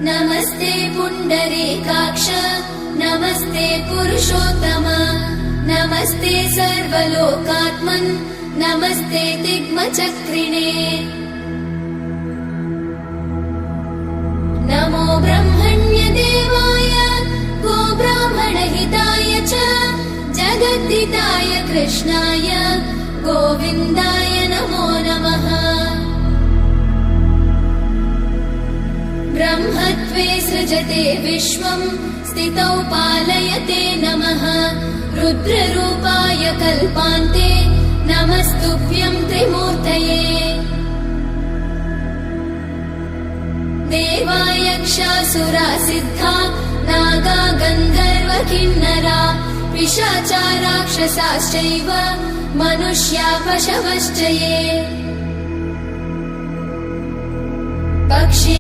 नमस्ते पुण्डरीकाक्ष नमस्ते पुरुषोत्तम नमस्ते सर्वलोकात्मन् नमस्ते दिग्मचक्रिणे नमो ब्रह्मण्यदेवाय गोब्राह्मणहिताय च जगद्धिताय कृष्णाय गोविन्दाय नमो नमः। ब्रह्मत्वे सृजते विश्वं स्थितौ पालयते नमः रुद्ररूपाय कल्पान्ते नमस्तुभ्यं त्रिमूर्तये। देवायक्षासुरा सिद्धा नागा गन्धर्व किन्नरा पिशाचा राक्षसाश्चैव मनुष्या पशवश्च ये। पक्षी